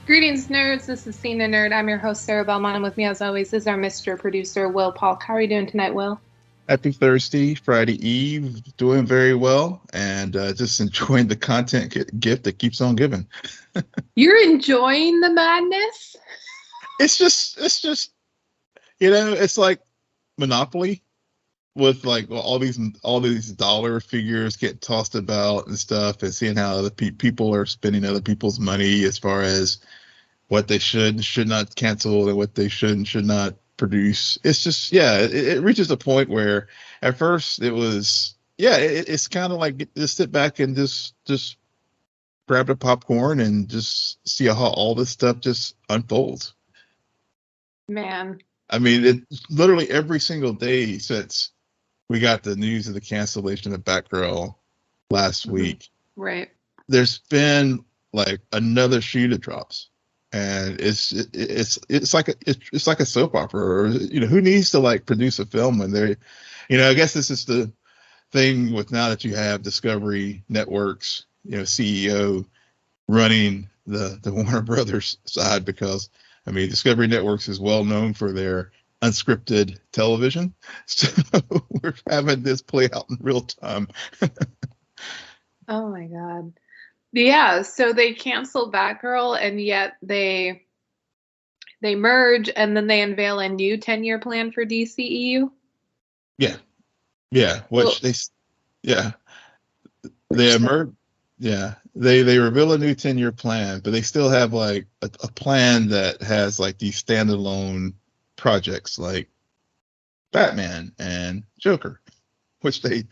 Greetings, nerds. This is SNN Nerd. I'm your host, Sarah Belmont, and with me, as always, is our Mr. Producer, Will Polk. How are you doing tonight, Will? Happy Thursday, Friday Eve. Doing very well, and just enjoying the content gift that keeps on giving. You're enjoying the madness? It's just, it's like Monopoly with like all these dollar figures get tossed about and stuff, and seeing how other people are spending other people's money as far as what they should not cancel and what they should and should not produce. It's just, it reaches a point where at first it was, it's kind of like just sit back and just grab the popcorn and just see how all this stuff just unfolds. Man. I mean, it's literally every single day since we got the news of the cancellation of Batgirl last week. Right. There's been like another shoe that drops. And it's like a soap opera, or who needs to like produce a film when they're, I guess this is the thing with now that you have Discovery Networks, CEO running the Warner Brothers side, because I mean Discovery Networks is well known for their unscripted television, so we're having this play out in real time. Oh my God. Yeah, so they cancel Batgirl, and yet they merge, and then they unveil a new 10-year plan for DCEU. Yeah, which they emerge. Yeah, they reveal a new 10-year plan, but they still have like a plan that has like these standalone projects like Batman and Joker, which they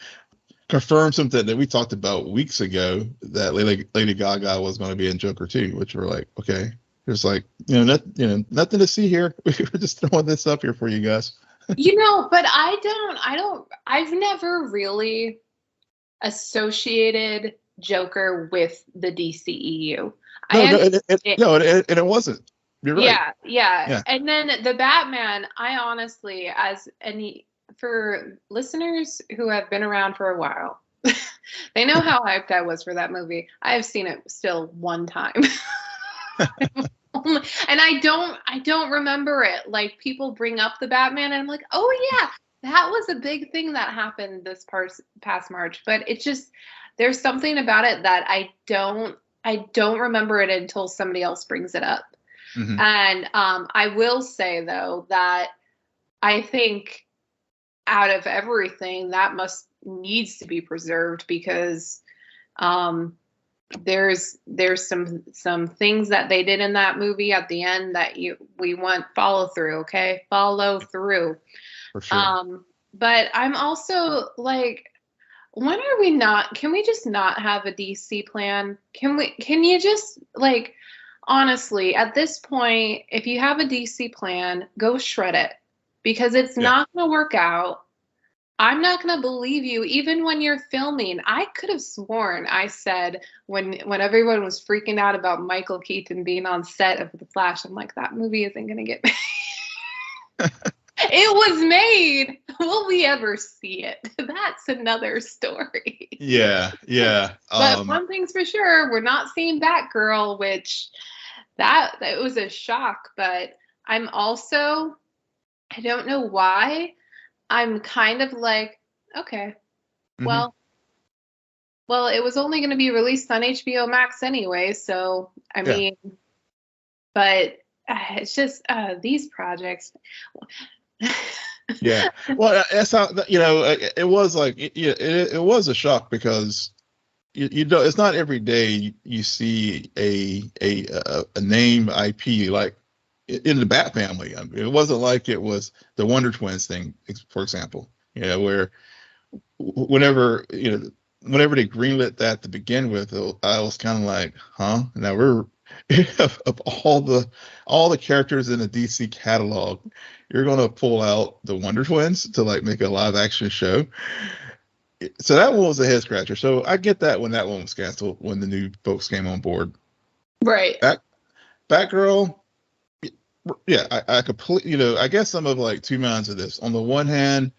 confirmed something that we talked about weeks ago, that Lady Gaga was going to be in Joker too, which we're like, okay, there's like, nothing to see here. We're just throwing this up here for you guys. But I've never really associated Joker with the DCEU. And it wasn't. You're right. Yeah. And then the Batman, I honestly, for listeners who have been around for a while, they know how hyped I was for that movie. I have seen it still one time. And I don't remember it. Like, people bring up the Batman and I'm like, oh yeah, that was a big thing that happened this past March. But it just, there's something about it that I don't remember it until somebody else brings it up. Mm-hmm. And I will say though that I think out of everything that needs to be preserved, because there's some things that they did in that movie at the end that we want follow through. Okay, follow through. For sure. But I'm also like, can we just not have a DC plan? Can you just, like, honestly, at this point, if you have a DC plan, go shred it, because it's not going to work out. I'm not going to believe you, even when you're filming. I could have sworn I said when everyone was freaking out about Michael Keaton being on set of The Flash, I'm like, that movie isn't going to get made. It was made. Will we ever see it? That's another story. Yeah. But one thing's for sure, we're not seeing Batgirl, which that was a shock. But I'm also, I don't know why, I'm kind of like, okay, well, it was only going to be released on HBO Max anyway. So, I mean, but it's just these projects. Yeah, well, that's how, it was like, it was a shock, because it's not every day you see a name IP like in the Bat family. I mean, it wasn't like it was the Wonder Twins thing, for example, where whenever they greenlit that to begin with, I was kind of like, huh? Now we're of all the characters in the DC catalog, you're gonna pull out the Wonder Twins to like make a live action show. So that one was a head scratcher. So I get that when that one was canceled, when the new folks came on board. Right. Batgirl. Yeah, I completely, I guess I'm of like two minds of this. On the one hand,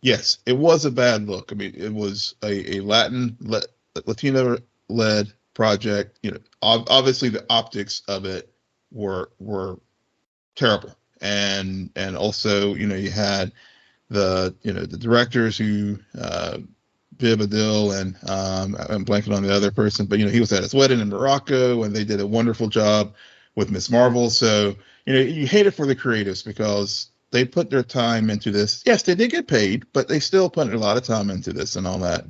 yes, it was a bad look. I mean, it was a Latino led project. Obviously the optics of it were terrible. And also, you had the directors who Bib Adil and I'm blanking on the other person, but he was at his wedding in Morocco, and they did a wonderful job with Miss Marvel. So you hate it for the creatives because they put their time into this. Yes, they did get paid, but they still put a lot of time into this and all that.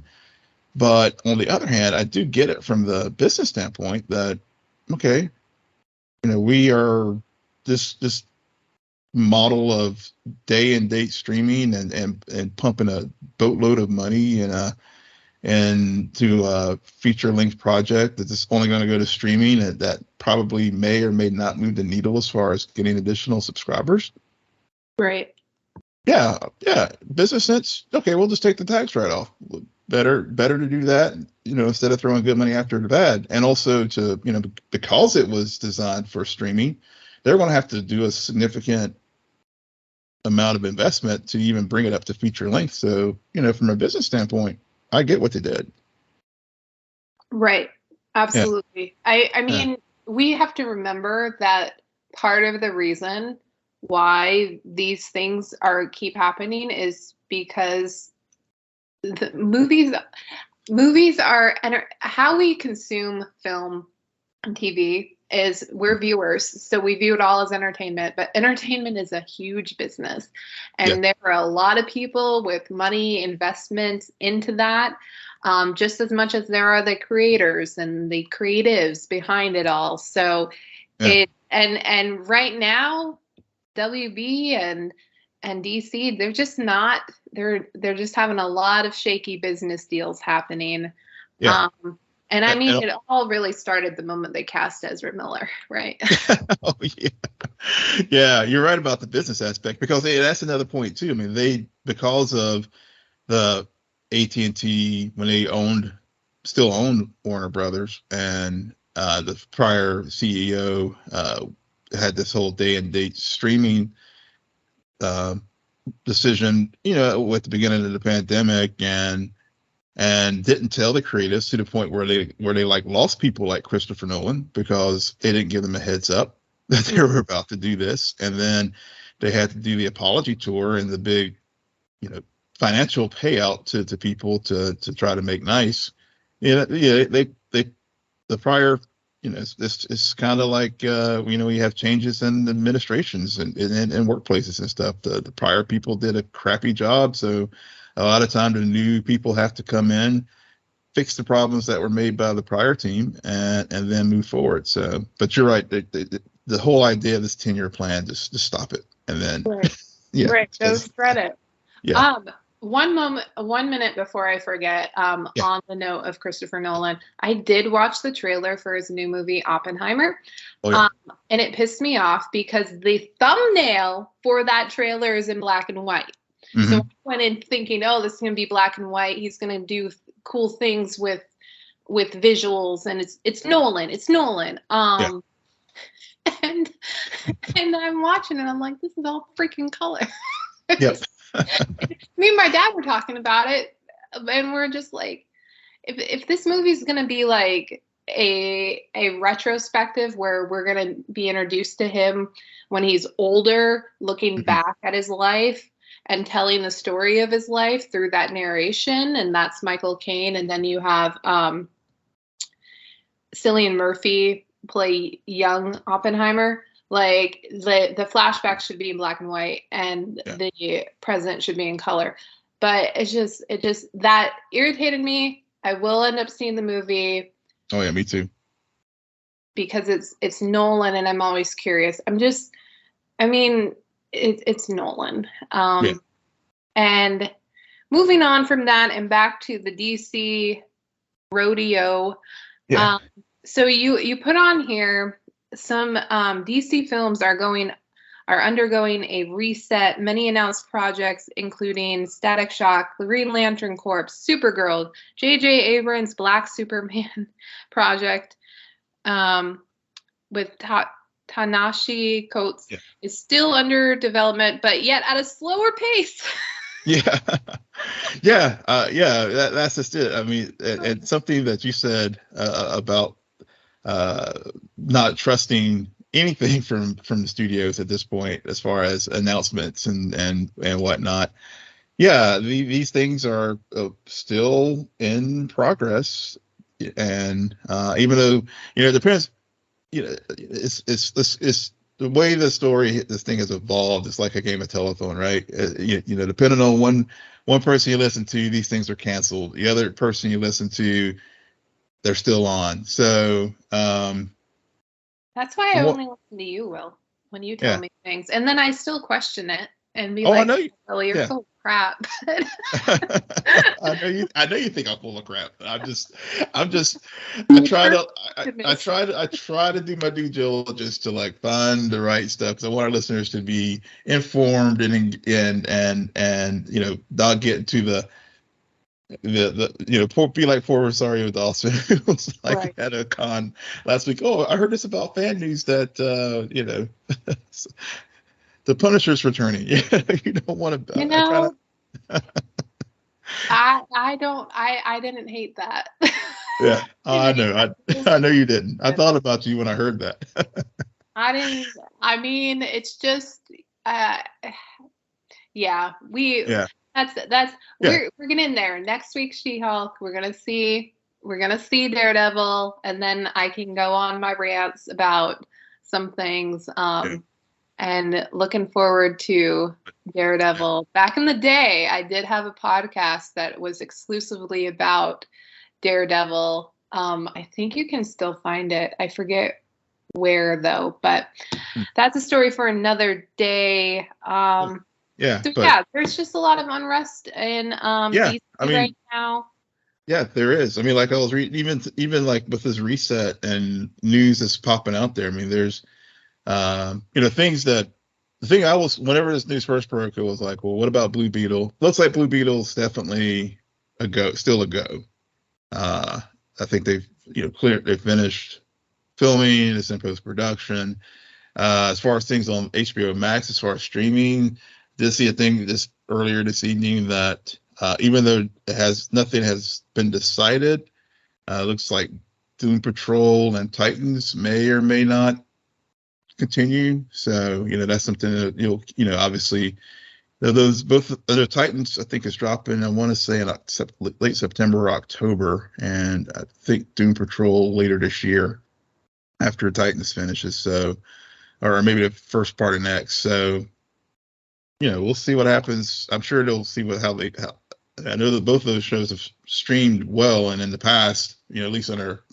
But on the other hand, I do get it from the business standpoint that, okay, we are this model of day and date streaming and pumping a boatload of money into a feature length project that's only going to go to streaming, and that probably may or may not move the needle as far as getting additional subscribers. Right. Yeah. Business sense. Okay, we'll just take the tax write-off. Better to do that, instead of throwing good money after the bad. And also to, because it was designed for streaming, they're going to have to do a significant amount of investment to even bring it up to feature length. So, from a business standpoint, I get what they did. Right. Absolutely. Yeah. I mean, we have to remember that part of the reason why these things keep happening is because the movies are how we consume film and TV is we're viewers, so we view it all as entertainment, but entertainment is a huge business, and there are a lot of people with money investment into that, just as much as there are the creators and the creatives behind it all. So and right now WB and DC, they're just not, they're just having a lot of shaky business deals happening. Yeah. And I mean, it all really started the moment they cast Ezra Miller, right? Oh, yeah. Yeah, you're right about the business aspect, because that's another point too. I mean, because of the AT&T, when they still owned Warner Brothers, and the prior CEO had this whole day and date streaming decision, at the beginning of the pandemic, and didn't tell the creatives, to the point where they like lost people like Christopher Nolan because they didn't give them a heads up that they were about to do this. And then they had to do the apology tour and the big, financial payout to people to try to make nice. The prior, it's kind of like, we have changes in administrations and workplaces and stuff. The prior people did a crappy job. So a lot of time the new people have to come in, fix the problems that were made by the prior team, and then move forward. So, but you're right. The whole idea of this 10-year plan, just stop it. And then, right. Go shred it. Yeah. 1 minute before I forget, on the note of Christopher Nolan, I did watch the trailer for his new movie, Oppenheimer. Oh, yeah. And it pissed me off because the thumbnail for that trailer is in black and white. Mm-hmm. So I went in thinking, oh, this is going to be black and white. He's going to do cool things with visuals, and it's Nolan. It's Nolan. And I'm watching it. I'm like, this is all freaking color. Yep. Me and my dad were talking about it, and we're just like, if this movie's going to be like a retrospective where we're going to be introduced to him when he's older, looking back at his life and telling the story of his life through that narration, and that's Michael Caine, and then you have Cillian Murphy play young Oppenheimer. Like the flashback should be in black and white, and the present should be in color. But it just that irritated me. I will end up seeing the movie. Oh yeah, me too. Because it's Nolan, and I'm always curious. It's Nolan. And moving on from that and back to the DC rodeo. Yeah. So you put on here some DC films are undergoing a reset. Many announced projects, including Static Shock, The Green Lantern Corps, Supergirl, J.J. Abrams' Black Superman project, with Ta-Nehisi Coates is still under development, but yet at a slower pace. That's just it. I mean, and something that you said about not trusting anything from the studios at this point as far as announcements and whatnot. Yeah, these things are still in progress, and even though it depends. It's the way this thing has evolved. It's like a game of telephone, right? Depending on one person you listen to, these things are canceled. The other person you listen to, they're still on. So that's why I only listen to you, Will, when you tell me things, and then I still question it and be I know you. "Oh, you're full of crap." I know you think I'm full of crap. I try to do my due diligence to like find the right stuff, because I want our listeners to be informed and not get into the be like poor Rosario Dawson, who was like at a con last week. Oh, I heard this about fan news that the Punisher's returning. You don't want to. I didn't hate that. Yeah, I know. I know you didn't. I thought about you when I heard that. I didn't. I mean, it's just, we're getting there. Next week, She-Hulk. We're gonna see Daredevil, and then I can go on my rants about some things. And looking forward to Daredevil. Back in the day, I did have a podcast that was exclusively about Daredevil. I think you can still find it. I forget where though, but that's a story for another day. There's just a lot of unrest in DC right now. Yeah, there is. I mean, like I was reading, even like with this reset and news that's popping out there. I mean, there's things that the thing I was, whenever this news first broke, it was like, well, what about Blue Beetle? Looks like Blue Beetle's definitely still a go. I think they've finished filming, it's in post-production. As far as things on HBO Max, as far as streaming, did see a thing earlier this evening that even though nothing has been decided, looks like Doom Patrol and Titans may or may not continue. So that's something that obviously both the Titans I think is dropping, I want to say in late September or October, and I think Doom Patrol later this year after Titans finishes, so, or maybe the first part of next. So we'll see what happens. I'm sure they'll see I know that both of those shows have streamed well, and in the past, at least under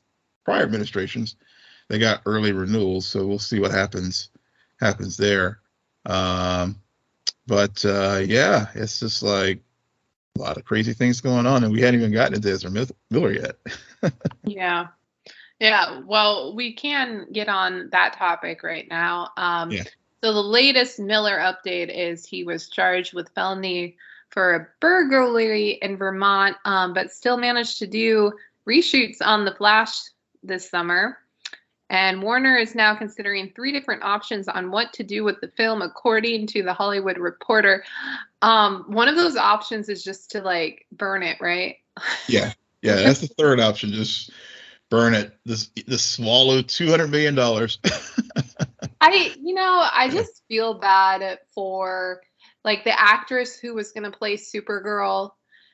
prior administrations, they got early renewals, so we'll see what happens there. But it's just like a lot of crazy things going on, and we hadn't even gotten into Ezra Miller yet. Yeah. Well, we can get on that topic right now. So the latest Miller update is he was charged with felony for a burglary in Vermont, but still managed to do reshoots on The Flash this summer. And Warner is now considering 3 different options on what to do with the film, according to The Hollywood Reporter. One of those options is just to burn it, right? Yeah, that's the third option. Just burn it. This swallow $200 million. I just feel bad for the actress who was going to play Supergirl.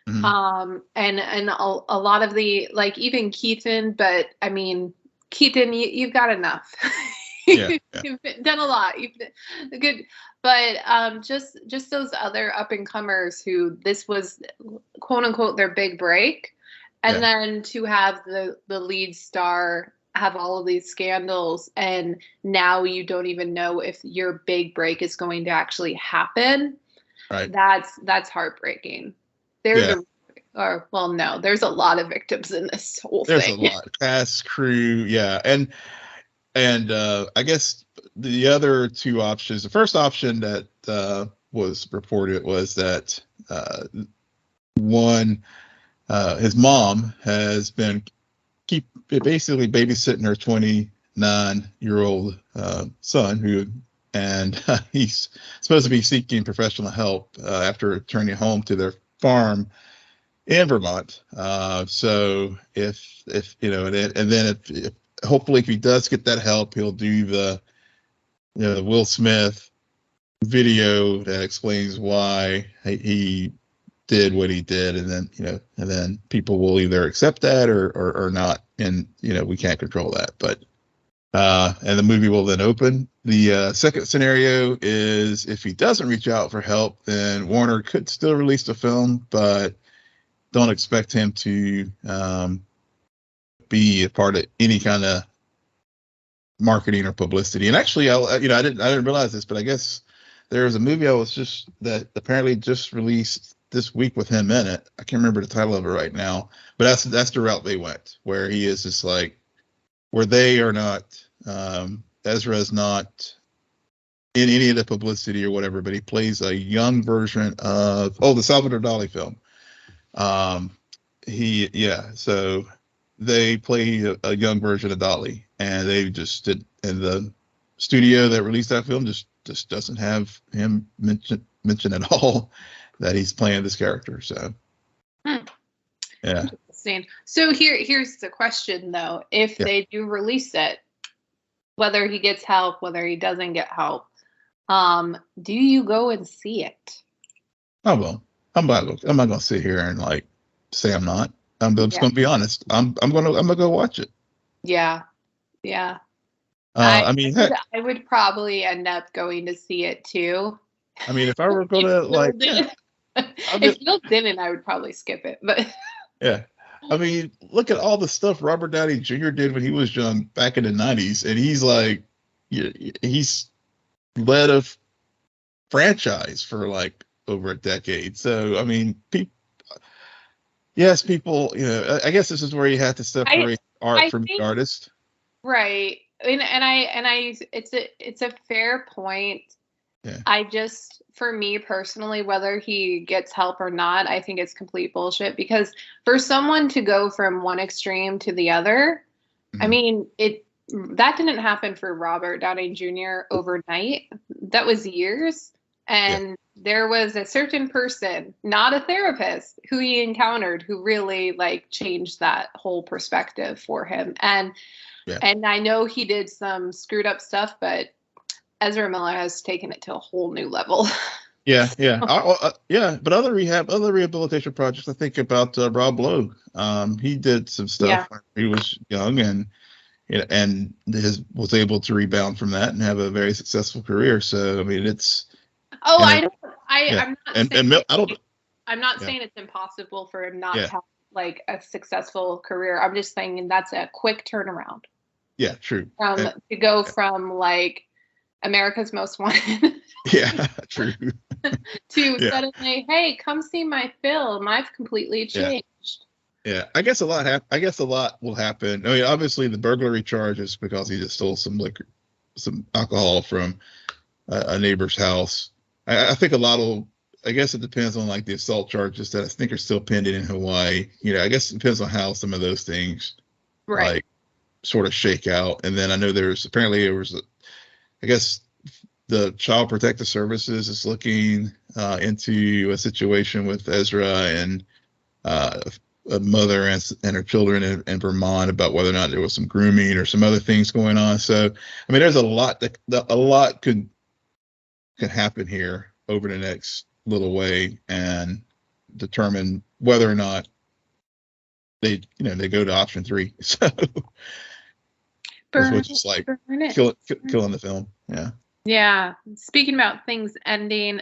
Mm-hmm. And a lot of the even Keaton, but I mean, Keaton, you've got enough. You've done a lot. You've been good, but just those other up and comers who this was quote unquote their big break, and then to have the lead star have all of these scandals, and now you don't even know if your big break is going to actually happen. Right. That's heartbreaking. There's a lot of victims in this whole thing. There's a lot. Cast, crew, and I guess the other 2 options. The first option that was reported was that his mom has been basically babysitting her 29-year-old son, and he's supposed to be seeking professional help after returning home to their farm in Vermont. So if hopefully if he does get that help, he'll do the the Will Smith video that explains why he did what he did, and then people will either accept that or not, and we can't control that. But and the movie will then open. The second scenario is if he doesn't reach out for help, then Warner could still release the film, but don't expect him to be a part of any kind of marketing or publicity. And actually, I didn't realize this, but I guess there's a movie that apparently just released this week with him in it. I can't remember the title of it right now, but that's the route they went, where he is just like, where they are not, Ezra is not in any of the publicity or whatever, but he plays a young version of the Salvador Dali film. So they play a young version of Dali, and they just did, and the studio that released that film just doesn't have him mention at all that he's playing this character. So yeah. Interesting. So here's the question though: if they do release it, whether he gets help, whether he doesn't get help, do you go and see it? I will. I'm not gonna sit here and like say I'm not. I'm just gonna be honest. I'm gonna go watch it. Yeah. I would probably end up going to see it too. I mean, if I were gonna if Bill didn't, I would probably skip it. But yeah, I mean, look at all the stuff Robert Downey Jr. did when he was young back in the '90s, and he's like, he's led a franchise for like over a decade. So I mean, people. I guess this is where you have to separate art from the artist. Right. And it's a fair point. Yeah. I just, for me personally, whether he gets help or not, I think it's complete bullshit, because for someone to go from one extreme to the other, I mean, that didn't happen for Robert Downey Jr. overnight. That was years. And there was a certain person, not a therapist, who he encountered who really like changed that whole perspective for him. And I know he did some screwed up stuff, but Ezra Miller has taken it to a whole new level. Yeah. But other rehabilitation projects, I think about Rob Lowe. He did some stuff when he was young, and was able to rebound from that and have a very successful career. So I mean, it's. Oh, I'm not saying it's impossible for him not to have like a successful career. I'm just saying that's a quick turnaround. Yeah, true. To go from like America's Most Wanted. Yeah, true. to suddenly, hey, come see my film. I've completely changed. Yeah, I guess a lot will happen. I mean, obviously the burglary charges because he just stole some liquor, some alcohol from a neighbor's house. I think a lot will. I guess it depends on like the assault charges that I think are still pending in Hawaii. I guess it depends on how some of those things like sort of shake out. And then I know there was I guess the Child Protective Services is looking into a situation with Ezra and a mother and her children in Vermont about whether or not there was some grooming or some other things going on. So I mean, there's a lot could happen here over the next little way and determine whether or not they go to option 3. So which is like killing the film. Yeah. Speaking about things ending,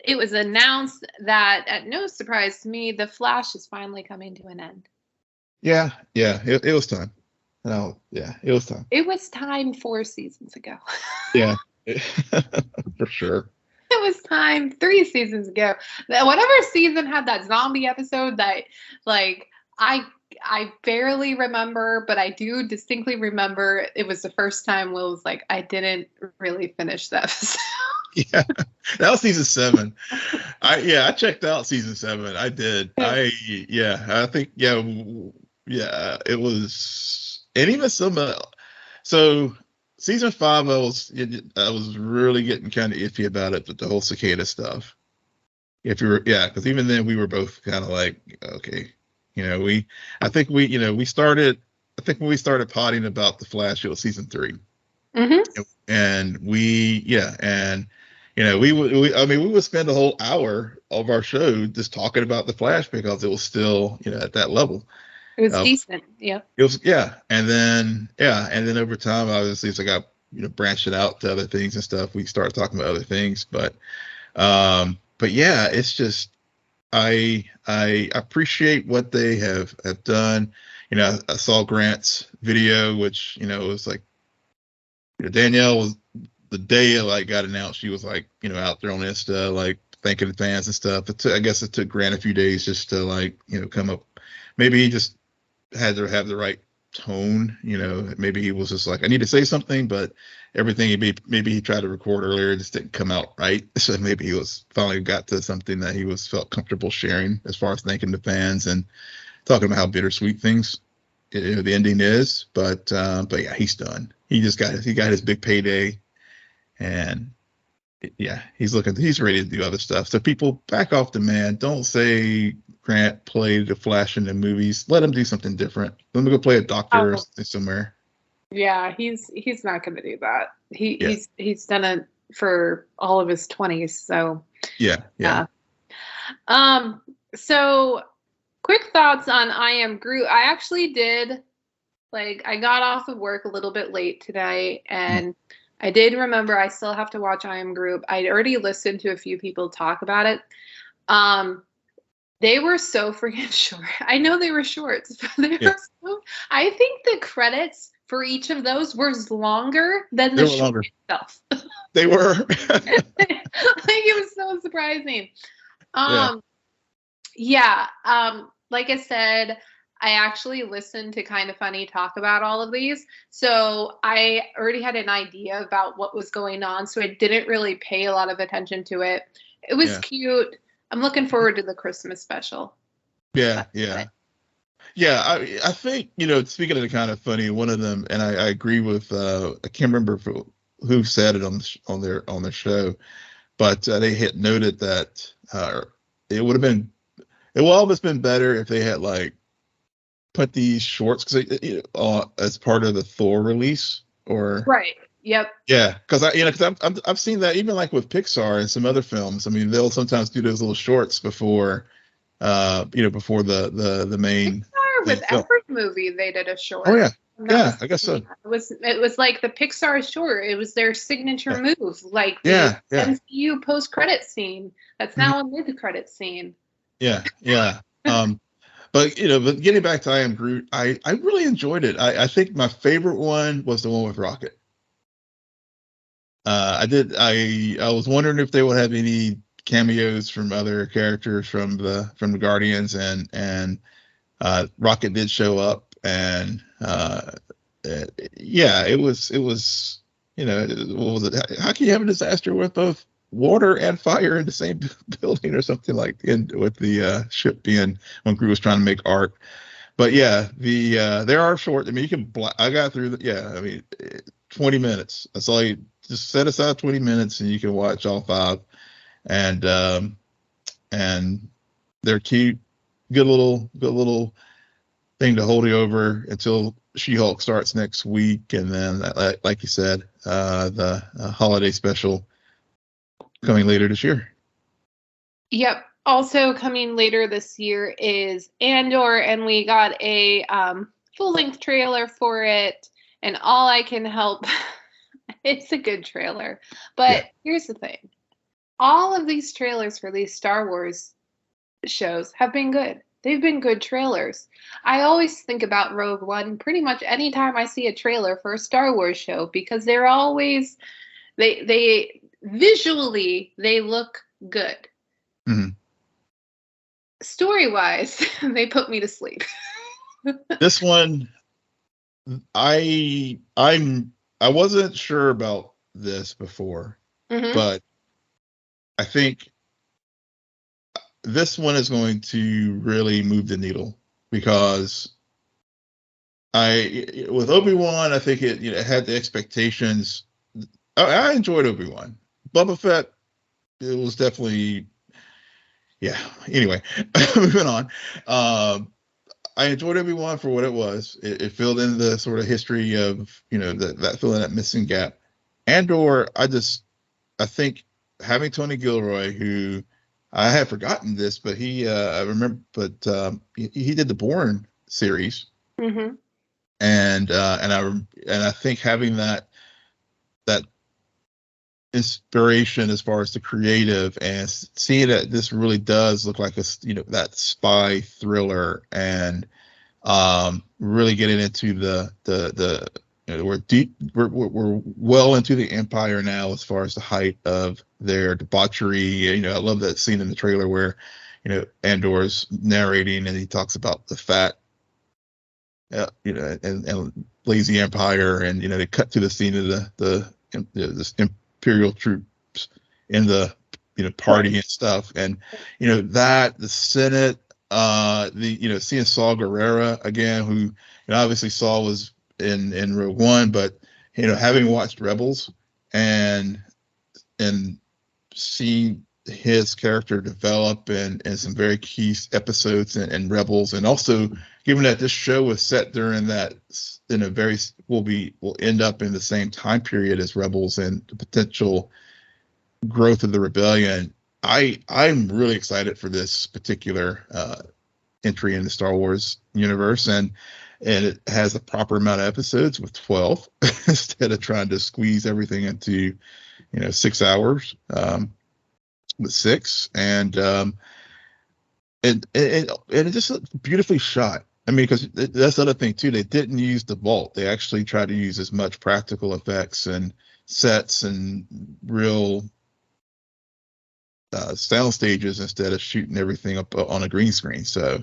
it was announced that, at no surprise to me, The Flash is finally coming to an end. Yeah. It was time. It was time. It was time 4 seasons ago. Yeah. For sure. It was time 3 seasons ago. Whatever season had that zombie episode that, like, I barely remember, but I do distinctly remember it was the first time Will was like, I didn't really finish that episode. Yeah, that was season 7. I checked out season 7. I did. I think it was, and even some. So season 5, I was really getting kind of iffy about it, but the whole cicada stuff. Because even then we were both kind of like, okay, I think when we started potting about The Flash, it was season 3. Mm-hmm. And we would spend a whole hour of our show just talking about the Flash because it was still, at that level. It was decent. Yeah. It was, and then over time, obviously, as I got, branching out to other things and stuff, we started talking about other things. But yeah, it's just, I appreciate what they have done. I saw Grant's video, which, was like, Danielle was, the day it like got announced, she was like, out there on Insta, like thanking the fans and stuff. I guess it took Grant a few days just to like, come up. Maybe he just had to have the right tone. Maybe he was just like, I need to say something, but everything maybe he tried to record earlier just didn't come out right. So maybe he was finally got to something that he felt comfortable sharing as far as thanking the fans and talking about how bittersweet things, the ending is. But yeah, he's done. He got his big payday, and yeah, he's ready to do other stuff. So people, back off the man. Don't say Grant played the Flash in the movies. Let him do something different. Let him go play a doctor or somewhere. Yeah, he's not going to do that. Yeah. He's done it for all of his 20s. So yeah. So quick thoughts on I Am Groot. I actually did, I got off of work a little bit late today, and I did remember I still have to watch I Am Groot. I'd already listened to a few people talk about it. They were so freaking short. I know they were shorts, but I think the credits for each of those was longer than the show itself. They were. It was so surprising. Like I said, I actually listened to Kind of Funny talk about all of these. So I already had an idea about what was going on. So I didn't really pay a lot of attention to it. It was cute. I'm looking forward to the Christmas special. Yeah. I think, speaking of the Kind of Funny, one of them, and I agree with, I can't remember who said it on their show, but they had noted that it would have been better if they had put these shorts as part of the Thor release, or right. Yep. Yeah, because I've seen that even with Pixar and some other films. I mean, they'll sometimes do those little shorts before, before the main. Pixar, with every movie they did a short. Oh yeah, I guess so. It was like the Pixar short. It was their signature move, the MCU post credit scene. That's now a mid credit scene. Yeah. But getting back to I Am Groot, I really enjoyed it. I think my favorite one was the one with Rocket. I was wondering if they would have any cameos from other characters from the Guardians, and Rocket did show up, and it was what was it? How can you have a disaster with both water and fire in the same building or something with the ship being when Groot was trying to make art? But yeah, there are short. I mean, you can. I got through 20 minutes. That's all you. Just set aside 20 minutes and you can watch all 5. And they're cute. Good little thing to hold you over until She-Hulk starts next week, and then like you said, the holiday special coming later this year. Yep. Also coming later this year is Andor, and we got a full-length trailer for it, and all I can help it's a good trailer. But here's the thing. All of these trailers for these Star Wars shows have been good. They've been good trailers. I always think about Rogue One pretty much anytime I see a trailer for a Star Wars show, because they're always, they visually, they look good. Mm-hmm. Story-wise, they put me to sleep. This one, I wasn't sure about this before, but I think this one is going to really move the needle, because with Obi-Wan, I think it had the expectations. I enjoyed Obi-Wan. Boba Fett, it was definitely, yeah. Anyway, moving on. I enjoyed every one for what it was. It filled in the sort of history of, that filling that missing gap. Andor, I think having Tony Gilroy, who I had forgotten this, but I remember, but he did the Bourne series, Mm-hmm. and I think having that inspiration as far as the creative, and seeing that this really does look like that spy thriller, and really getting into the we're deep, we're well into the Empire now as far as the height of their debauchery. I love that scene in the trailer where Andor's narrating and he talks about the fat and lazy Empire, and they cut to the scene of the Imperial troops in the party and stuff, and that the Senate, seeing Saw Gerrera again, who obviously Saw was in Rogue One, but having watched Rebels and seeing his character develop in some very key episodes in Rebels, and also given that this show was set during that will end up in the same time period as Rebels and the potential growth of the rebellion. I'm really excited for this particular entry in the Star Wars universe, and it has a proper amount of episodes with 12 instead of trying to squeeze everything into 6 hours with 6, and it just looked beautifully shot. I mean, because that's the other thing too, they didn't use the vault. They actually tried to use as much practical effects and sets and real sound stages instead of shooting everything up on a green screen. So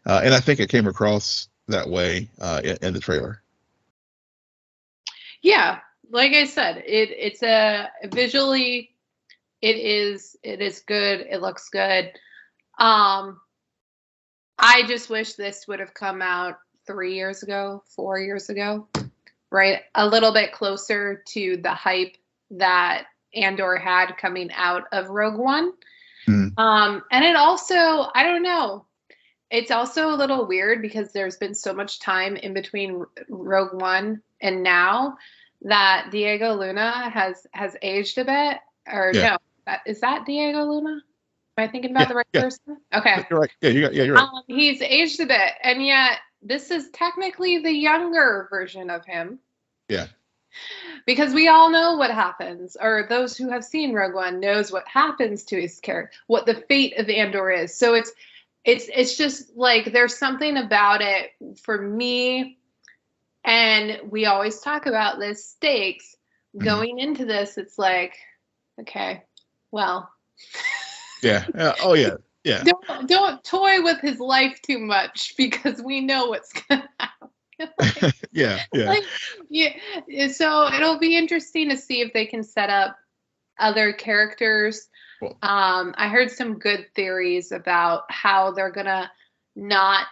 and I think it came across that way in the trailer. Yeah, like I said, it's a visually, it is good. It looks good. I just wish this would have come out 3 years ago, 4 years ago, right? A little bit closer to the hype that Andor had coming out of Rogue One. And it also, I don't know, it's also a little weird because there's been so much time in between Rogue One and now that Diego Luna has aged a bit. Or no, is that Diego Luna? Am I thinking about the right person? Okay. You're right. Yeah, you're right. He's aged a bit, and yet this is technically the younger version of him. Yeah. Because we all know what happens, or those who have seen Rogue One knows what happens to his character, what the fate of Andor is. So it's just like there's something about it for me, and we always talk about this stakes going into this. It's like, okay, well. Yeah. Oh yeah. Yeah. Don't toy with his life too much because we know what's gonna happen. Yeah. So it'll be interesting to see if they can set up other characters. Cool. I heard some good theories about how they're gonna not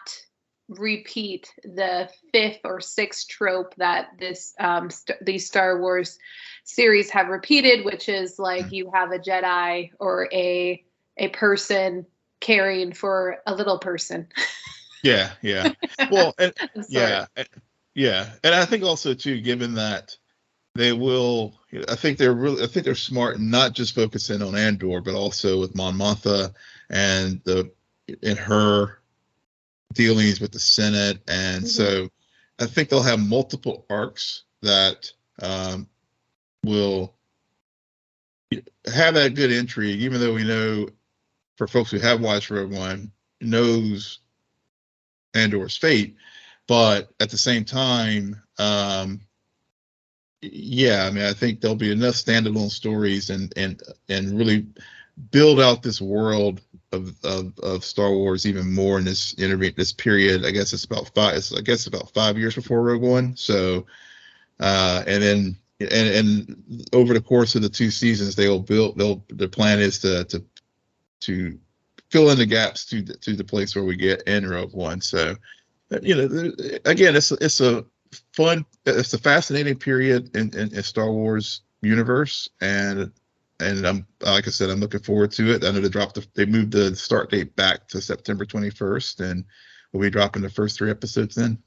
repeat the 5th or 6th trope that these Star Wars series have repeated, which is like you have a Jedi or a person caring for a little person. Yeah. Well, and and I think also too, given that they will, I think they're smart, not just focusing on Andor, but also with Mon Mothma and her dealings with the Senate, and so I think they'll have multiple arcs that will have that good intrigue, even though we know, for folks who have watched Rogue One, knows Andor's fate, but at the same time, I mean, I think there'll be enough standalone stories and really build out this world of Star Wars even more in this period. I guess it's about 5 years before Rogue One. So, and then over the course of the 2 seasons, the plan is to fill in the gaps to the place where we get in Rogue One. So, again, it's a fascinating period in Star Wars universe, and I'm, like I said, I'm looking forward to it. I know they moved the start date back to September 21st, and We'll be dropping the first 3 episodes in.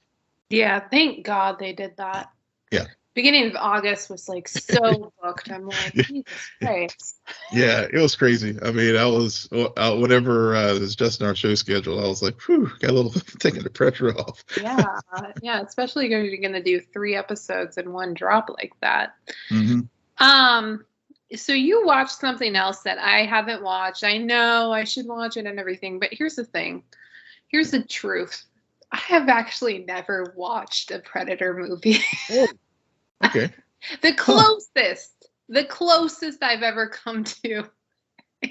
Yeah, thank God they did that. Yeah. Beginning of August was like so booked. I'm like, Jesus Christ. Yeah, it was crazy. I mean, I was whenever it was just in our show schedule, I was like, whew, got a little taking the pressure off. Yeah, especially because you're gonna do 3 episodes in one drop like that. Mm-hmm. So you watched something else that I haven't watched. I know I should watch it and everything, but here's the thing. Here's the truth. I have actually never watched a Predator movie. Oh, okay. The closest I've ever come to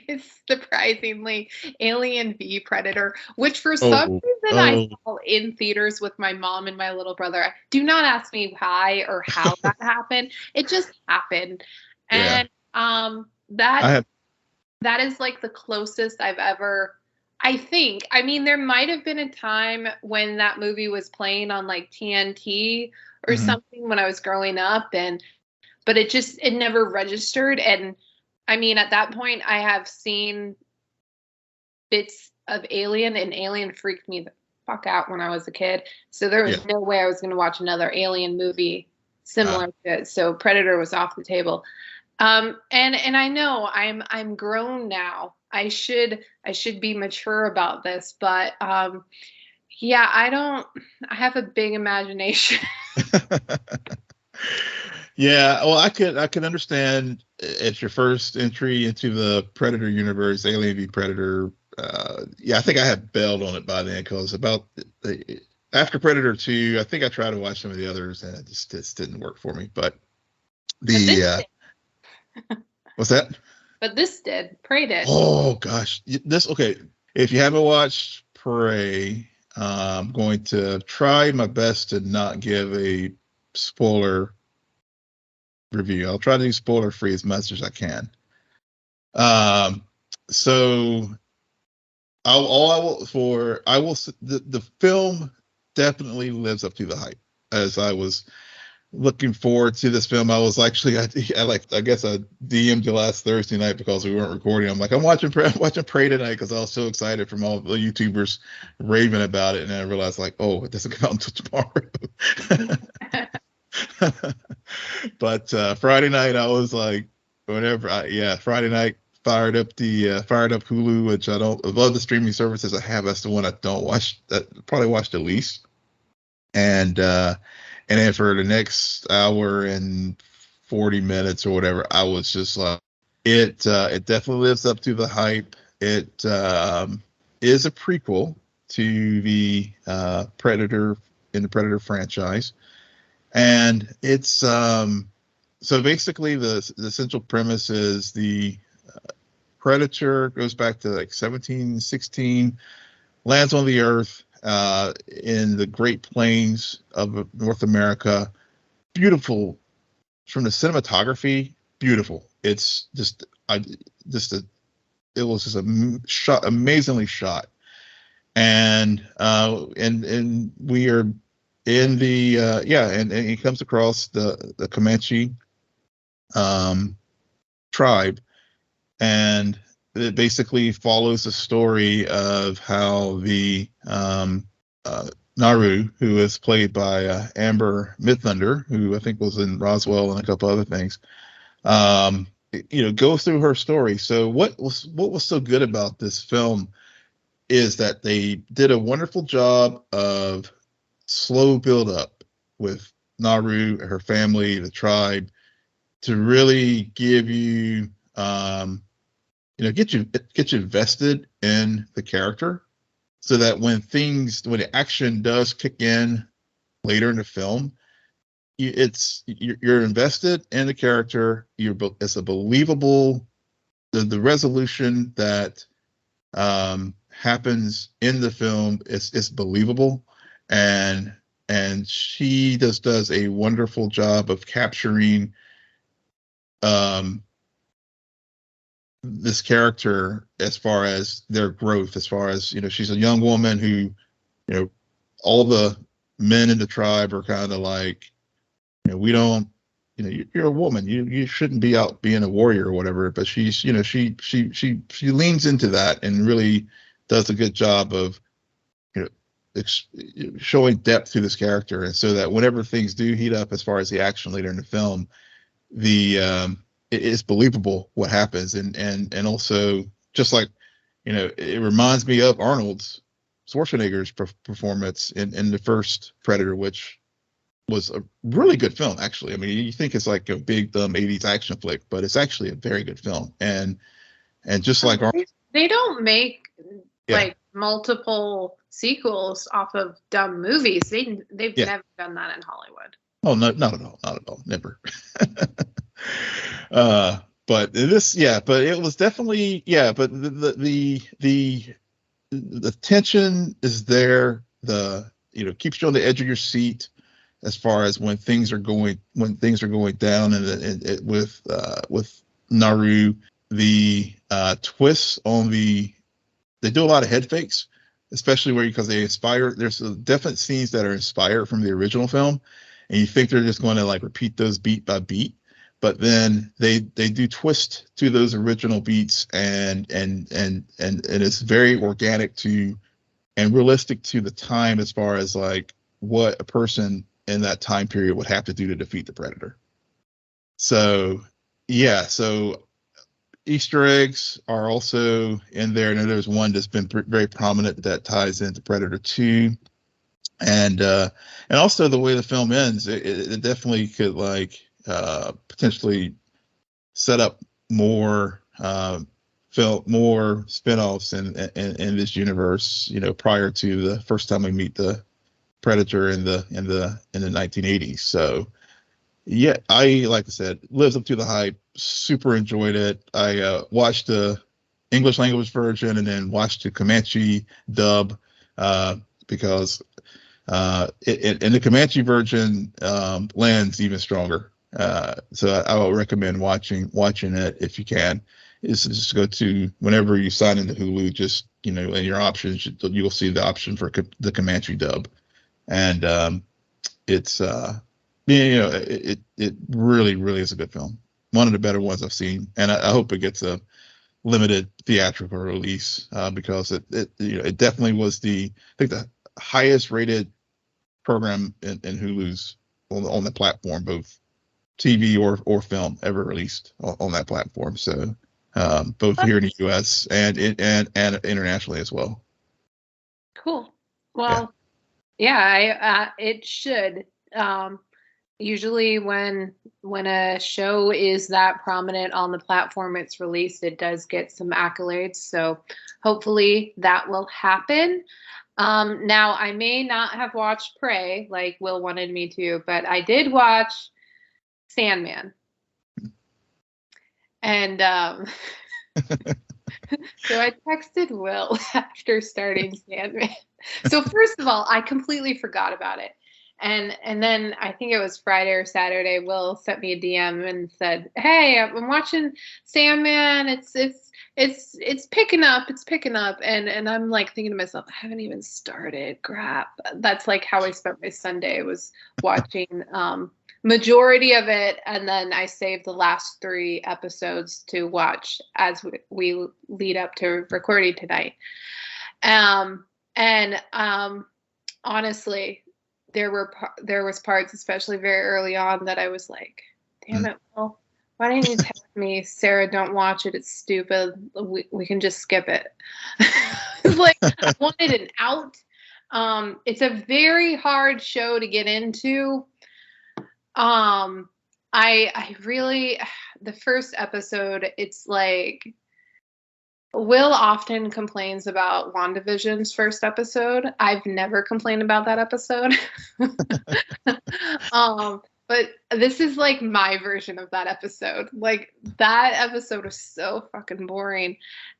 is surprisingly Alien v Predator, which for some reason I saw in theaters with my mom and my little brother. Do not ask me why or how that happened. It just happened. And that is like the closest I've ever, I think. I mean, there might have been a time when that movie was playing on like TNT or something when I was growing up, but it never registered. And I mean, at that point I have seen bits of Alien, and Alien freaked me the fuck out when I was a kid. So there was no way I was going to watch another Alien movie similar to it. So Predator was off the table. And I know I'm grown now. I should be mature about this, but yeah, I have a big imagination. Yeah, well, I could understand it's your first entry into the Predator universe, Alien v Predator. Yeah, I think I had bailed on it by then because after Predator 2, I think I tried to watch some of the others and it just didn't work for me. But what's that? But this did. Prey did. Oh gosh, okay. If you haven't watched Prey, I'm going to try my best to not give a spoiler review. I'll try to be spoiler free as much as I can. So the film definitely lives up to the hype. As I was looking forward to this film, I was actually I guess I DM'd you last Thursday night because we weren't recording. I'm like, I'm watching Prey tonight because I was so excited from all the YouTubers raving about it, and I realized like, oh, it doesn't come out until tomorrow. But Friday night I was like, Friday night fired up Hulu, which I don't, of all the streaming services I have, that's the one I don't watch, that probably watch the least. And then for the next hour and 40 minutes or whatever, I was just like, it definitely lives up to the hype. It is a prequel to the Predator in the Predator franchise. And it's so basically the central premise is the Predator goes back to like 1716, lands on the Earth in the Great Plains of North America. Beautiful from the cinematography, beautiful. It's just it was just amazingly shot, and we are in the and he comes across the Comanche tribe, and it basically follows the story of how the Naru, who is played by Amber Midthunder, who I think was in Roswell and a couple other things, goes through her story. So what was so good about this film is that they did a wonderful job of slow build up with Naru, her family, the tribe, to really give you, get you invested in the character, so that when the action does kick in later in the film, you're invested in the character. It's a believable, the resolution that happens in the film is believable. And she just does a wonderful job of capturing this character as far as their growth, as far as, she's a young woman who, all the men in the tribe are kind of like, we don't, you're a woman, you shouldn't be out being a warrior or whatever. But she's, she leans into that and really does a good job of, showing depth to this character, and so that whenever things do heat up as far as the action later in the film, it's believable what happens, and also just like, it reminds me of Arnold's Schwarzenegger's performance in the first Predator, which was a really good film, actually. I mean, you think it's like a big dumb 80s action flick, but it's actually a very good film. And just like they don't make yeah. like multiple sequels off of dumb movies. They've never done that in Hollywood. Oh, no, not at all, never. But but it was definitely, but the tension is there. Keeps you on the edge of your seat as far as when things are going down, and with Naru, the twists on they do a lot of head fakes, especially because they inspire. There's definite scenes that are inspired from the original film, and you think they're just going to like repeat those beat by beat, but then they do twist to those original beats, and it's very organic to and realistic to the time, as far as like what a person in that time period would have to do to defeat the Predator. So Easter eggs are also in there, and there's one that's been very prominent that ties into Predator 2, and also the way the film ends, it definitely could like potentially set up more more spin-offs in this universe, prior to the first time we meet the Predator in the 1980s. So like I said, lives up to the hype. Super enjoyed it. I watched the English language version and then watched the Comanche dub, because in the Comanche version lands even stronger. So I would recommend watching it if you can. Is just go to, whenever you sign into Hulu, just in your options, you'll see the option for the Comanche dub, and it's it really is a good film. One of the better ones I've seen, and I hope it gets a limited theatrical release, because it definitely was the highest rated program in Hulu's on the platform, both TV or film ever released on that platform. So both here in the U.S. and internationally as well. Cool. Well, it should. Usually when a show is that prominent on the platform it's released, it does get some accolades. So hopefully that will happen. Now, I may not have watched Prey like Will wanted me to, but I did watch Sandman. And so I texted Will after starting Sandman. So first of all, I completely forgot about it. And then I think it was Friday or Saturday, Will sent me a DM and said, "Hey, I'm watching Sandman. It's picking up. It's picking up." And I'm like thinking to myself, I haven't even started. Crap. That's like how I spent my Sunday, was watching majority of it, and then I saved the last 3 episodes to watch as we lead up to recording tonight. Honestly, there was parts, especially very early on, that I was like, damn it, Will, why didn't you tell me, Sarah, don't watch it, it's stupid, we can just skip it. Like, I wanted an out. It's a very hard show to get into. I really, the first episode, it's like, Will often complains about WandaVision's first episode. I've never complained about that episode. But this is like my version of that episode. Like, that episode was so fucking boring.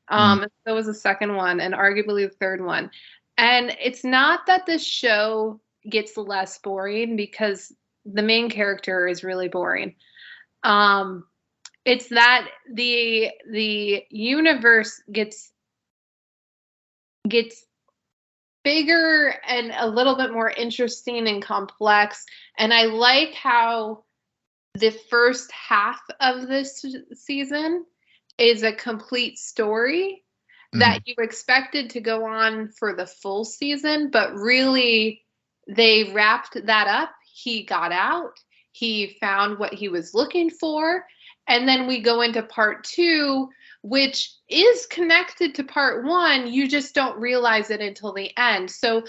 So was the second one, and arguably the third one. And it's not that this show gets less boring, because the main character is really boring. It's that the universe gets bigger and a little bit more interesting and complex. And I like how the first half of this season is a complete story. that you expected to go on for the full season, but really they wrapped that up. He got out. He found what he was looking for. And then we go into part 2, which is connected to part 1. You just don't realize it until the end. So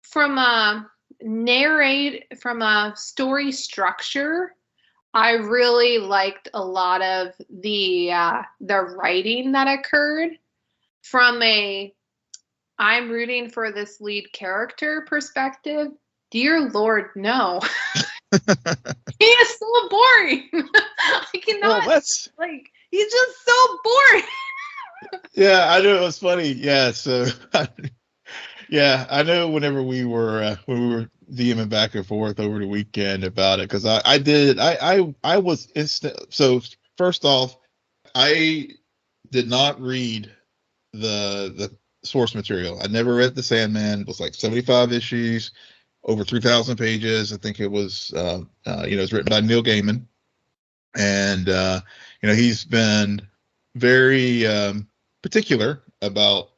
from a story structure, I really liked a lot of the writing that occurred. From I'm rooting for this lead character perspective, dear Lord, no. He is so boring. I cannot, he's just so boring. Yeah, I know, it was funny. Yeah, so yeah, I know whenever we were DMing back and forth over the weekend about it, because I was instant. So first off, I did not read the source material. I never read the Sandman. It was like 75 issues, over 3,000 pages. I think it was it's written by Neil Gaiman, and he's been very particular about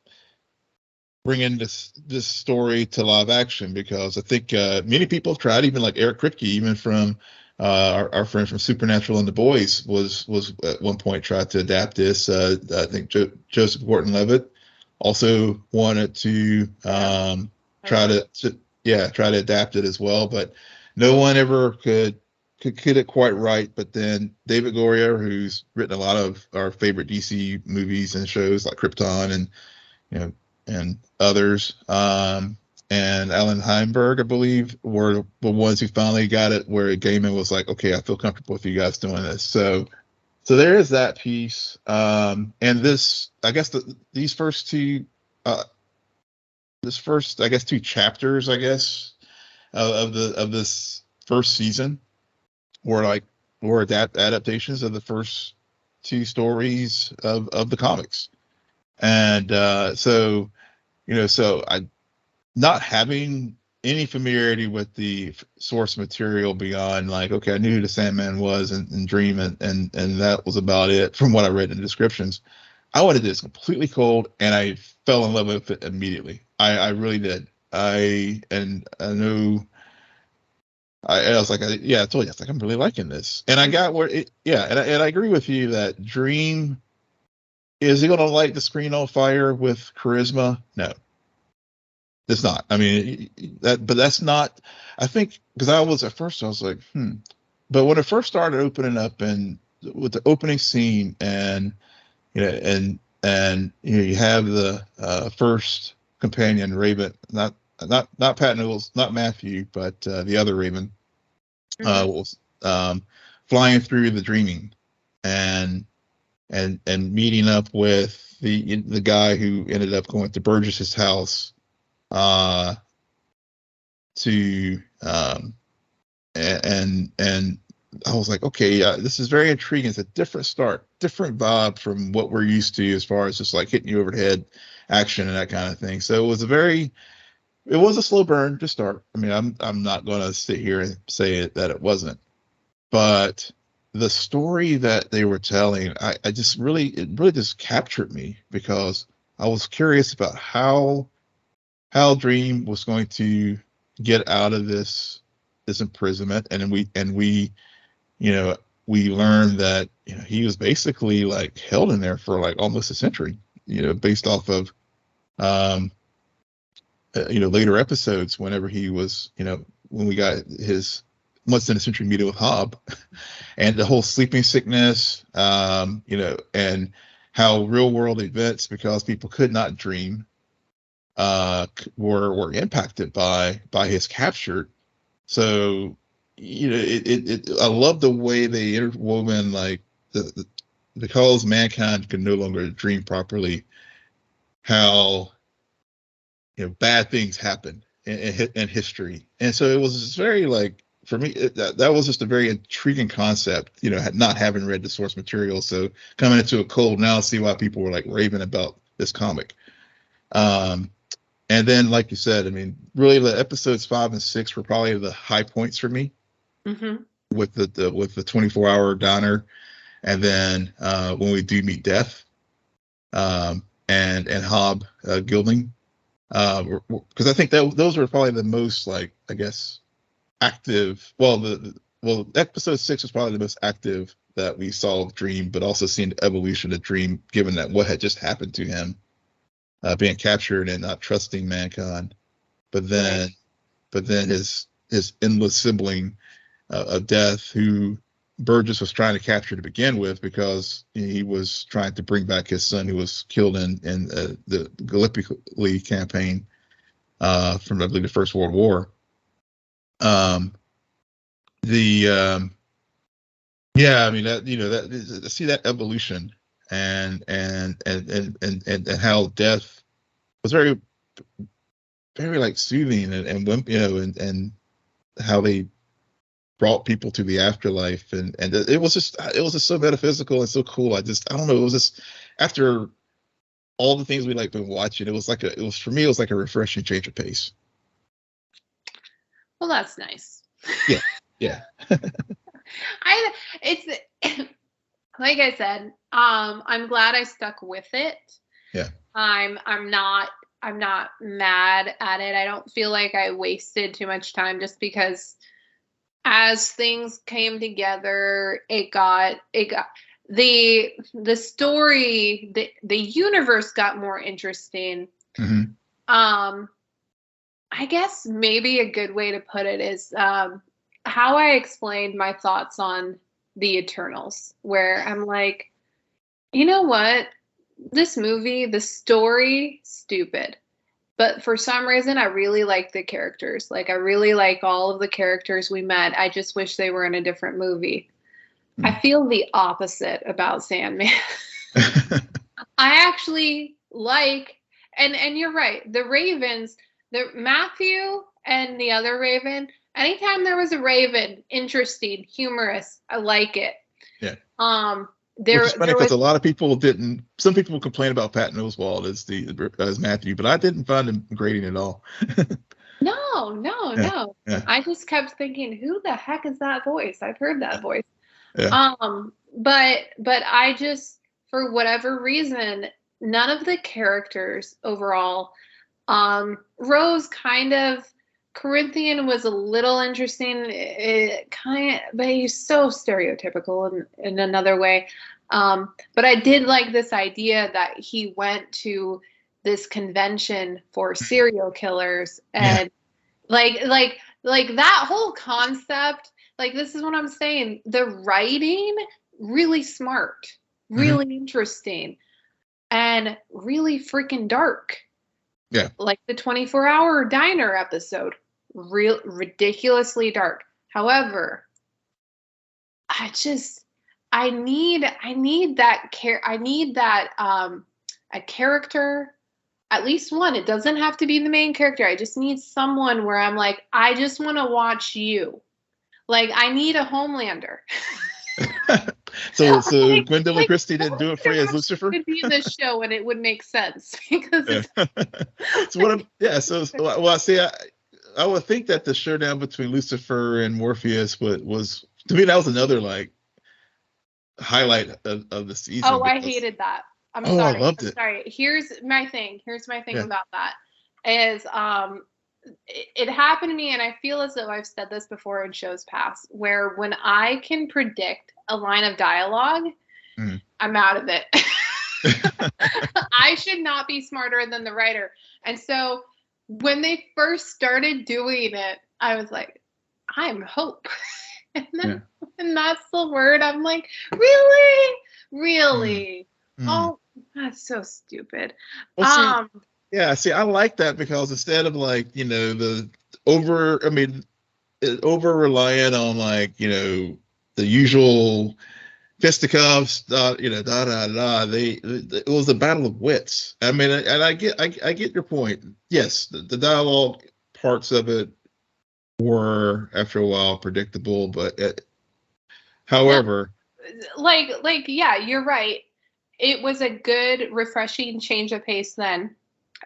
bringing this story to live action, because I think many people have tried, even like Eric Kripke, even from our friend from Supernatural and The Boys, was at one point tried to adapt this. I think Joseph Gordon-Levitt also wanted to try to adapt it as well, but no one ever could get it quite right. But then David Goyer, who's written a lot of our favorite DC movies and shows like Krypton and others, and Alan Heinberg, I believe, were the ones who finally got it where Gaiman was like, okay, I feel comfortable with you guys doing this. So there is that piece. And this, I guess, these first two, two chapters, I guess, of this first season were adaptations of the first 2 stories of the comics. And so I, not having any familiarity with the source material beyond like, okay, I knew who the Sandman was and Dream, and that was about it from what I read in the descriptions. I wanted this completely cold, and I fell in love with it immediately. I really did. I was like, I told you, I was like, I'm really liking this, and I got where it, and I agree with you that Dream, is he going to light the screen on fire with charisma? No. It's not. I mean, but that's not. I think because I was like, But when it first started opening up, and with the opening scene, and you have the first companion, Raven, not Pat Knowles, not Matthew, but the other Raven, was flying through the dreaming, and meeting up with the guy who ended up going to Burgess's house. And I was like, okay, this is very intriguing. It's a different start, different vibe from what we're used to as far as just like hitting you over the head action and that kind of thing. So it was a slow burn to start. I mean, I'm not going to sit here and say that it wasn't, but the story that they were telling, it really just captured me, because I was curious about how Dream was going to get out of this imprisonment, and we learned that he was basically like held in there for like almost a century, based off of later episodes, whenever he was when we got his once in a century meeting with Hobb, and the whole sleeping sickness, and how real world events, because people could not dream, were impacted by his capture. So I love the way they interwoven like because mankind could no longer dream properly, how bad things happen in history. And so it was very like, for me, that was just a very intriguing concept, not having read the source material. So coming into it cold, now I see why people were like raving about this comic. And then, like you said, I mean, really, the episodes 5 and 6 were probably the high points for me, with the 24-hour diner, and then when we do meet Death, and Hob Gilding, because I think that those were probably the most, like, I guess, active. Well, episode 6 was probably the most active that we saw of Dream, but also seeing the evolution of Dream, given that what had just happened to him, being captured and not trusting mankind, but then his endless sibling of death, who Burgess was trying to capture to begin with, because he was trying to bring back his son who was killed in the Gallipoli campaign from, I believe, the First World War. Yeah, I mean, that, that, see that evolution, and how death was very, very, like, soothing, and how they brought people to the afterlife, and it was just so metaphysical and so cool. I don't know, it was just, after all the things we, like, been watching, for me, it was like a refreshing change of pace. Well, that's nice. Yeah. It's like I said, I'm glad I stuck with it. Yeah. I'm not mad at it. I don't feel like I wasted too much time, just because as things came together, it got the story, the universe got more interesting. Mm-hmm. I guess maybe a good way to put it is how I explained my thoughts on the Eternals, where I'm like, you know what? This movie, the story, stupid. But for some reason, I really like the characters. Like, I really like all of the characters we met. I just wish they were in a different movie. I feel the opposite about Sandman. I actually like, and you're right, the Ravens, the Matthew and the other Raven, anytime there was a Raven, interesting, humorous, I like it. Yeah. Which is funny, because a lot of people didn't. Some people complain about Patton Oswalt as Matthew, but I didn't find him grating at all. No. Yeah. I just kept thinking, who the heck is that voice? I've heard that voice. Yeah. But I just, for whatever reason, none of the characters overall. Rose kind of, Corinthian was a little interesting, but he's so stereotypical in another way. But I did like this idea that he went to this convention for serial killers, and like that whole concept. Like, this is what I'm saying. The writing, really smart, really interesting, and really freaking dark. Yeah. Like the 24-hour diner episode. Ridiculously dark. However, I need a character, at least one. It doesn't have to be the main character. I just need someone where I'm like, I just want to watch you. Like, I need a Homelander. So Gwendolyn Christie didn't do it for you as Lucifer? Could be in this show and it would make sense, because I would think that the showdown between Lucifer and Morpheus was, to me, that was another, like, highlight of the season. Oh, I hated that. I'm sorry. I loved it. Sorry. Here's my thing about that is it happened to me, and I feel as though I've said this before in shows past, where when I can predict a line of dialogue, I'm out of it. I should not be smarter than the writer. And so when they first started doing it, I was like, I'm Hope. And that's the word. I'm like, really? Oh, that's so stupid. Well, see, I like that, because instead of, like, the over reliant on, like, the usual fisticuffs, it was a battle of wits. I mean, and I get your point. Yes, the dialogue parts of it were, after a while, predictable, but however, yeah, you're right. It was a good, refreshing change of pace then.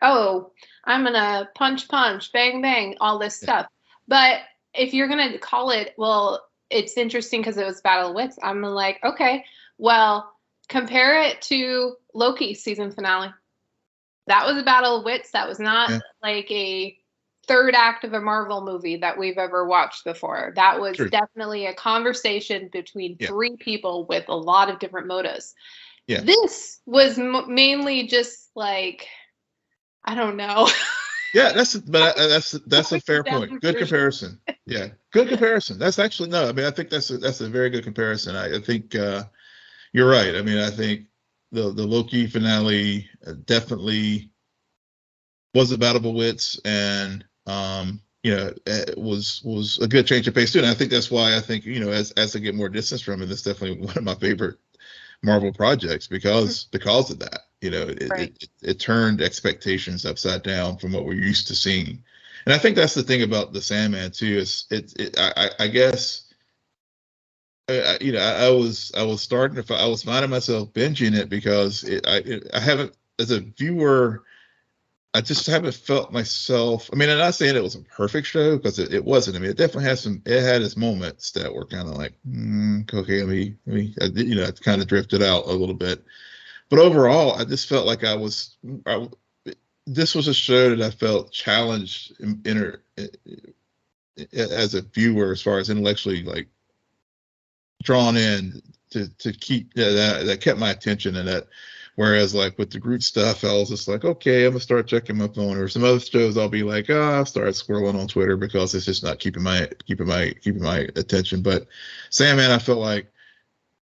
Oh, I'm gonna punch, bang, bang, all this stuff. But if you're gonna call it, well, it's interesting because it was Battle of Wits, I'm like, okay, well, compare it to Loki season finale. That was a battle of wits. That was not Yeah. like a third act of a Marvel movie that we've ever watched before. That was True. definitely a conversation between Yeah. three people with a lot of different motives. Yeah. This was mainly just like, I don't know. Yeah, that's a fair point. Good comparison. Yeah, good comparison. That's actually no. I mean, I think that's a very good comparison. I think you're right. I mean, I think the Loki finale definitely was about of wits, and it was a good change of pace too. And I think that's why I think as I get more distance from it, it's definitely one of my favorite Marvel projects because of that. It turned expectations upside down from what we're used to seeing. And I think that's the thing about the Sandman too. I guess I was starting to I was finding myself binging it because I haven't, as a viewer, I just haven't felt myself. I mean, I'm not saying it was a perfect show because it wasn't. I mean, it definitely it had its moments that were kind of like, okay, it kind of drifted out a little bit. But overall, I just felt like this was a show that I felt challenged as a viewer, as far as intellectually like drawn in to keep that kept my attention, and that. Whereas like with the Groot stuff, I was just like, okay, I'm gonna start checking my phone. Or some other shows, I'll be like, I'll start scrolling on Twitter because it's just not keeping my attention. But Sandman, I felt like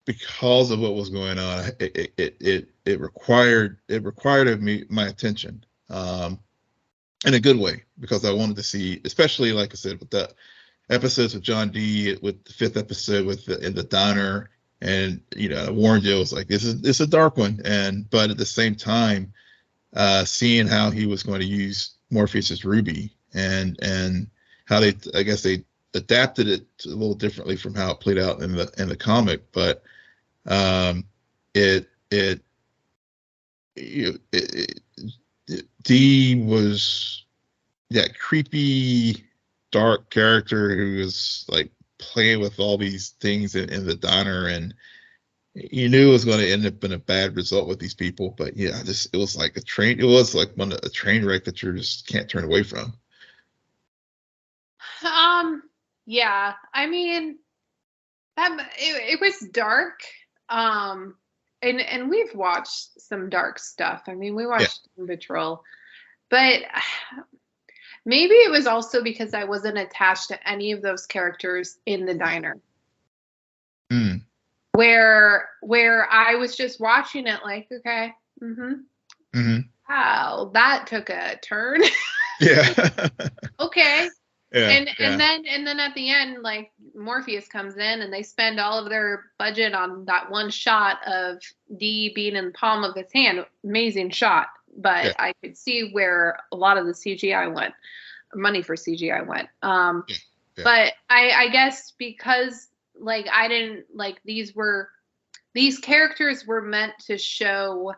because of what was going on, it required of me my attention, in a good way, because I wanted to see, especially like I said, with the episodes with John D, with the fifth episode in the diner. And I warned you, I was like, it's a dark one, but at the same time, seeing how he was going to use Morpheus as Ruby, and how I guess they adapted it a little differently from how it played out in the comic, but D was that creepy, dark character who was like playing with all these things in the diner, and you knew it was going to end up in a bad result with these people. But yeah, it was like a train wreck that you just can't turn away from. Yeah, I mean, it was dark. And we've watched some dark stuff. I mean, we watched Doom Patrol, but maybe it was also because I wasn't attached to any of those characters in the diner. Where I was just watching it like, okay, wow, that took a turn. Yeah. Okay. Yeah, and then at the end, like, Morpheus comes in and they spend all of their budget on that one shot of D being in the palm of his hand. Amazing shot. But I could see where a lot of the CGI went, money for CGI went. But I guess because like I didn't like these characters were meant to show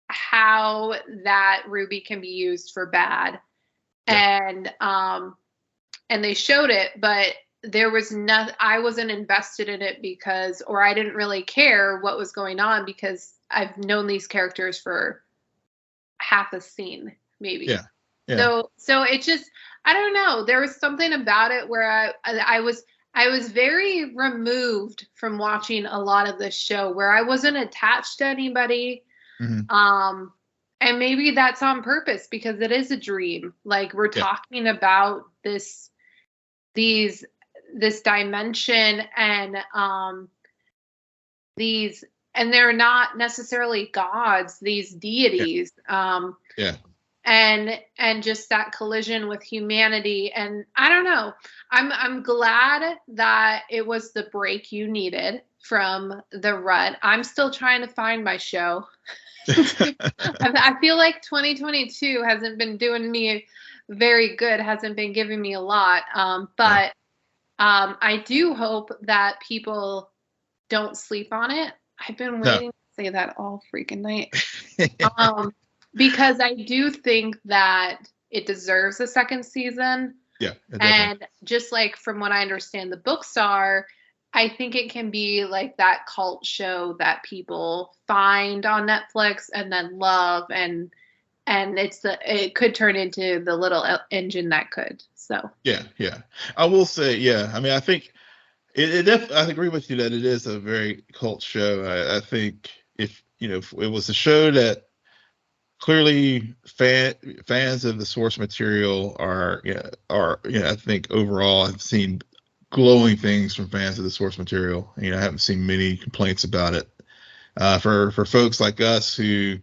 how that Ruby can be used for bad. And they showed it, but there was nothing. I wasn't invested in it or I didn't really care what was going on because I've known these characters for half a scene, maybe. So it just, I don't know. There was something about it where I was very removed from watching a lot of this show, where I wasn't attached to anybody. And maybe that's on purpose because it is a dream. Like, we're talking about this dimension, and and they're not necessarily gods, these deities. And just that collision with humanity. And I don't know. I'm glad that it was the break you needed from the rut. I'm still trying to find my show. I feel like 2022 hasn't been doing me very good, hasn't been giving me a lot. But I do hope that people don't sleep on it. I've been waiting to say that all freaking night. Because I do think that it deserves a second season. Yeah. And just like from what I understand the books are, I think it can be like that cult show that people find on Netflix and then love. And and it could turn into the little engine that could. So yeah, I will say, I mean, I think I agree with you that it is a very cult show. I think if it was a show that clearly fans of the source material I think overall I've seen glowing things from fans of the source material. I haven't seen many complaints about it. For folks like us who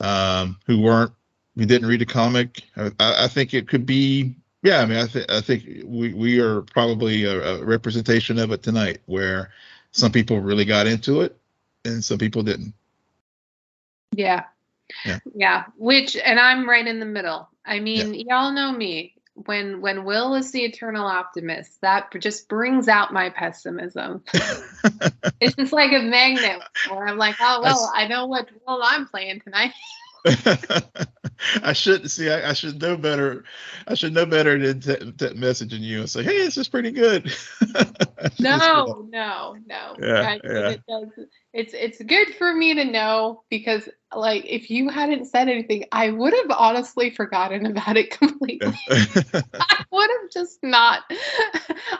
didn't read the comic, I think it could be. Yeah, I mean, I think we are probably a representation of it tonight, where some people really got into it and some people didn't. Yeah. And I'm right in the middle. I mean, y'all know me. When Will is the eternal optimist, that just brings out my pessimism. It's just like a magnet where I'm like, oh well, I know what role I'm playing tonight. I should know better. I should know better than messaging you and say, hey, this is pretty good. No. Yeah. It's good for me to know, because like if you hadn't said anything, I would have honestly forgotten about it completely. I would have just not.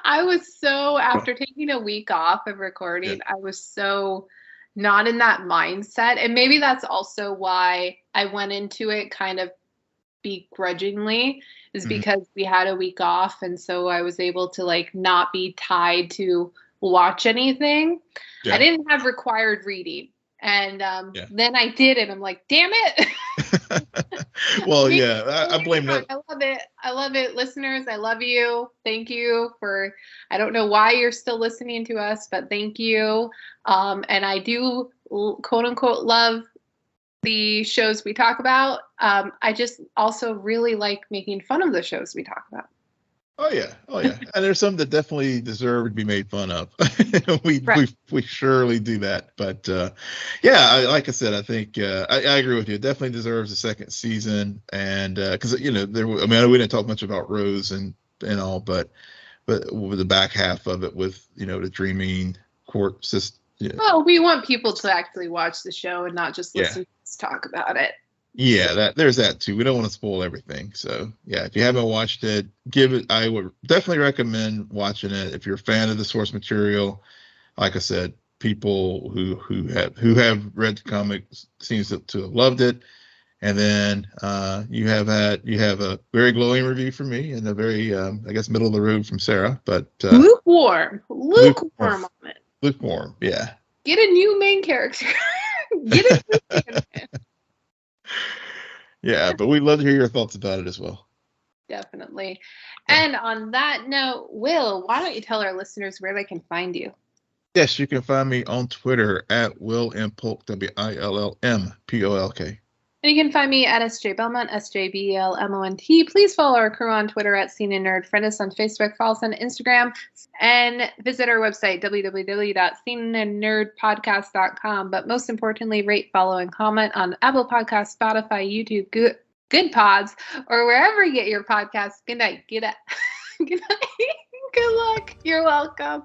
I was so, after taking a week off of recording, I was so not in that mindset. And maybe that's also why I went into it kind of begrudgingly, is because we had a week off, and so I was able to like not be tied to watch anything. I didn't have required reading, and then I did it. I'm like, damn it. Well, I blame that. I love it, listeners. I love you. Thank you for. I don't know why you're still listening to us, but thank you. And I do quote unquote love the shows we talk about. I just also really like making fun of the shows we talk about. Oh yeah. And there's some that definitely deserve to be made fun of. we surely do that. But like I said, I think I agree with you. It definitely deserves a second season. And because we didn't talk much about Rose and all, but with the back half of it, with the dreaming court system. Well, we want people to actually watch the show and not just listen to us talk about it. Yeah, there's that too. We don't want to spoil everything. So if you haven't watched it, I would definitely recommend watching it. If you're a fan of the source material, like I said, people who have read the comic seems to have loved it. And then you have a very glowing review from me and a very I guess middle of the road from Sarah, but lukewarm on it. Lukewarm, yeah. Get a new main character. Get a new Yeah, but we'd love to hear your thoughts about it as well. Definitely. And on that note, Will, why don't you tell our listeners where they can find you? Yes, you can find me on Twitter at Will M Polk, WILLMPOLK. And you can find me at SJ Belmont, SJBELMONT. Please follow our crew on Twitter at SNN Nerd. Friend us on Facebook, follow us on Instagram, and visit our website, www.snnnerdpodcast.com. But most importantly, rate, follow, and comment on Apple Podcasts, Spotify, YouTube, Good Pods, or wherever you get your podcasts. Good night. Good night. Good luck. You're welcome.